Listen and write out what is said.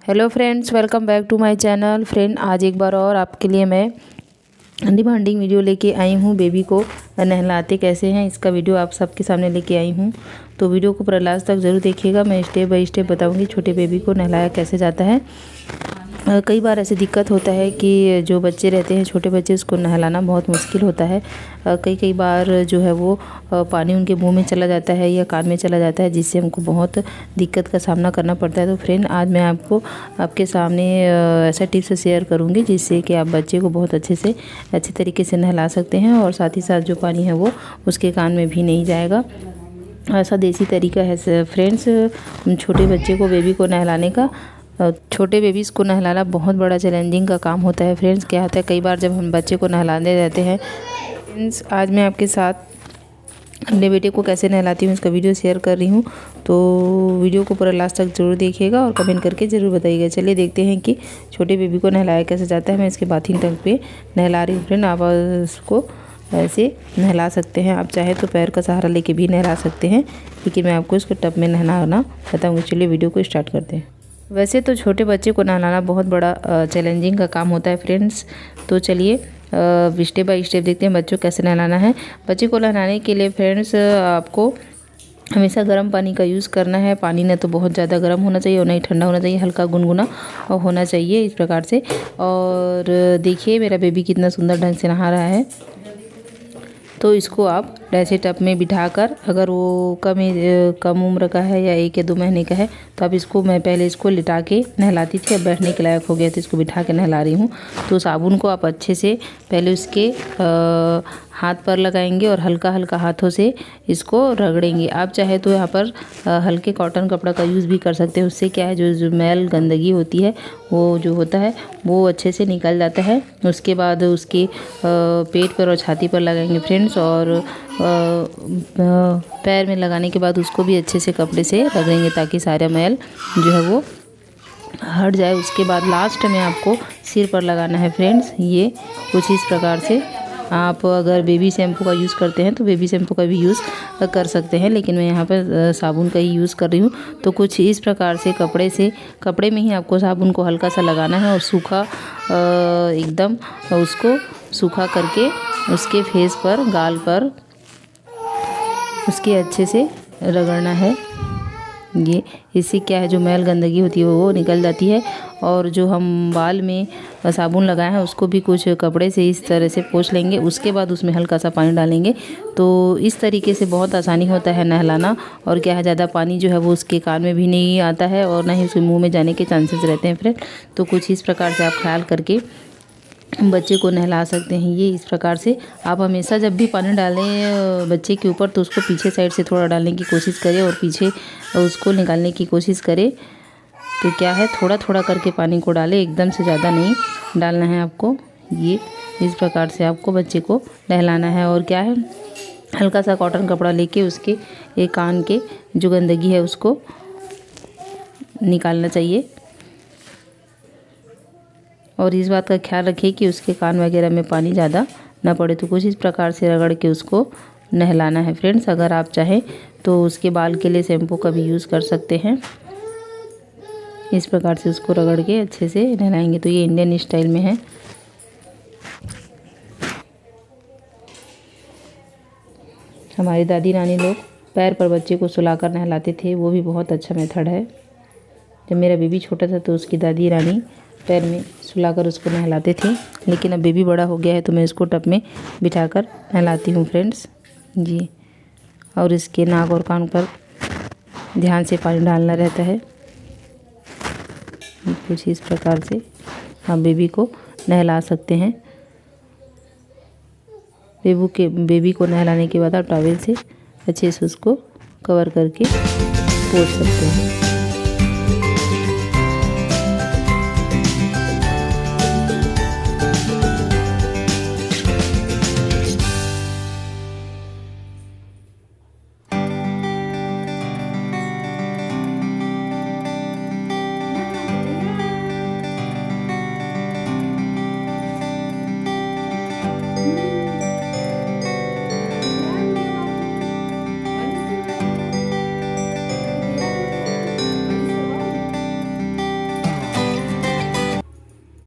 Hello friends, welcome back to my channel. Friend, आज एक बार और आपके लिए मैं डिमांडिंग वीडियो लेके आई हूँ। बेबी को नहलाते कैसे हैं इसका वीडियो आप सबके सामने लेके आई हूँ। तो वीडियो को पूरा लास्ट तक ज़रूर देखिएगा। मैं स्टेप बाय स्टेप बताऊँगी छोटे बेबी को नहलाया कैसे जाता है। कई बार ऐसी दिक्कत होता है कि जो बच्चे रहते हैं, छोटे बच्चे, उसको नहलाना बहुत मुश्किल होता है। कई बार जो है वो पानी उनके मुंह में चला जाता है या कान में चला जाता है, जिससे हमको बहुत दिक्कत का सामना करना पड़ता है। तो फ्रेंड, आज मैं आपके सामने ऐसा टिप्स शेयर करूंगी जिससे कि आप बच्चे को बहुत अच्छे तरीके से नहला सकते हैं और साथ ही साथ जो पानी है वो उसके कान में भी नहीं जाएगा। ऐसा देसी तरीका है फ्रेंड्स छोटे बच्चे को, बेबी को नहलाने का। छोटे बेबीज़ को नहलाना बहुत बड़ा चैलेंजिंग का काम होता है। फ्रेंड्स, क्या होता है कई बार जब हम बच्चे को नहलाने रहते हैं। फ्रेंड्स, आज मैं आपके साथ अपने बेटे को कैसे नहलाती हूँ इसका वीडियो शेयर कर रही हूँ। तो वीडियो को पूरा लास्ट तक ज़रूर देखिएगा और कमेंट करके ज़रूर बताइएगा। चलिए देखते हैं कि छोटे बेबी को नहलाया कैसे जाता है। मैं इसके बाथिंग टंग पे नहला रही हूँ। फ्रेंड, आप उसको ऐसे नहला सकते हैं। आप चाहे तो पैर का सहारा लेके भी नहला सकते हैं, लेकिन मैं आपको इसको टब में नहलाना बताऊँगी। चलिए वीडियो को स्टार्ट करते हैं। वैसे तो छोटे बच्चे को नहलाना बहुत बड़ा चैलेंजिंग का काम होता है फ्रेंड्स। तो चलिए स्टेप बाय स्टेप देखते हैं बच्चों को कैसे नहलाना है। बच्चे को नहलाने के लिए फ्रेंड्स आपको हमेशा गर्म पानी का यूज़ करना है। पानी ना तो बहुत ज़्यादा गर्म होना चाहिए और नहीं ठंडा होना चाहिए, हल्का गुनगुना होना चाहिए इस प्रकार से। और देखिए मेरा बेबी कितना सुंदर ढंग से नहा रहा है। तो इसको आप ऐसे टब में बिठाकर, अगर वो कम उम्र का है या 1 या 2 महीने का है, तो आप इसको, मैं पहले इसको लिटा के नहलाती थी, अब बैठने के लायक हो गया तो इसको बिठा के नहला रही हूँ। तो साबुन को आप अच्छे से पहले उसके हाथ पर लगाएंगे और हल्का हल्का हाथों से इसको रगड़ेंगे। आप चाहे तो यहाँ पर हल्के कॉटन कपड़ा का यूज़ भी कर सकते हैं। उससे क्या है, जो मैल गंदगी होती है वो जो होता है वो अच्छे से निकल जाता है। उसके बाद उसके पेट पर और छाती पर लगाएंगे फ्रेंड्स, और पैर में लगाने के बाद उसको भी अच्छे से कपड़े से रगड़ेंगे ताकि सारा मैल जो है वो हट जाए। उसके बाद लास्ट में आपको सिर पर लगाना है फ्रेंड्स। ये कुछ इस प्रकार से, आप अगर बेबी शैम्पू का यूज़ करते हैं तो बेबी शैम्पू का भी यूज़ कर सकते हैं, लेकिन मैं यहाँ पर साबुन का ही यूज़ कर रही हूँ। तो कुछ इस प्रकार से कपड़े में ही आपको साबुन को हल्का सा लगाना है और सूखा एकदम उसको सूखा करके उसके फेस पर, गाल पर उसके अच्छे से रगड़ना है। ये इससे क्या है, जो मैल गंदगी होती है वो निकल जाती है। और जो हम बाल में साबुन लगाए हैं उसको भी कुछ कपड़े से इस तरह से पोंछ लेंगे। उसके बाद उसमें हल्का सा पानी डालेंगे। तो इस तरीके से बहुत आसानी होता है नहलाना। और क्या है, ज़्यादा पानी जो है वो उसके कान में भी नहीं आता है और ना ही उसके मुँह में जाने के चांसेस रहते हैं फ्रेंड। तो कुछ इस प्रकार से आप ख्याल करके बच्चे को नहला सकते हैं। ये इस प्रकार से आप हमेशा जब भी पानी डालें बच्चे के ऊपर, तो उसको पीछे साइड से थोड़ा डालने की कोशिश करें और पीछे उसको निकालने की कोशिश करें। तो क्या है, थोड़ा थोड़ा करके पानी को डालें, एकदम से ज़्यादा नहीं डालना है आपको। ये इस प्रकार से आपको बच्चे को नहलाना है। और क्या है, हल्का सा कॉटन कपड़ा लेके उसके एक कान के जो गंदगी है उसको निकालना चाहिए। और इस बात का ख्याल रखिए कि उसके कान वगैरह में पानी ज़्यादा ना पड़े। तो कुछ इस प्रकार से रगड़ के उसको नहलाना है फ्रेंड्स। अगर आप चाहें तो उसके बाल के लिए शैम्पू का भी यूज़ कर सकते हैं। इस प्रकार से उसको रगड़ के अच्छे से नहलाएंगे। तो ये इंडियन स्टाइल में है। हमारी दादी नानी लोग पैर पर बच्चे को सुलाकर नहलाते थे, वो भी बहुत अच्छा मेथड है। जब मेरा बेबी छोटा था तो उसकी दादी रानी पैर में सुलाकर उसको नहलाते थे, लेकिन अब बेबी बड़ा हो गया है तो मैं इसको टब में बिठाकर नहलाती हूँ फ्रेंड्स जी। और इसके नाक और कान पर ध्यान से पानी डालना रहता है। कुछ इस प्रकार से आप बेबी को नहला सकते हैं। बेबी को नहलाने के बाद आप टॉवेल से अच्छे से उसको कवर करके पोंछ सकते हैं।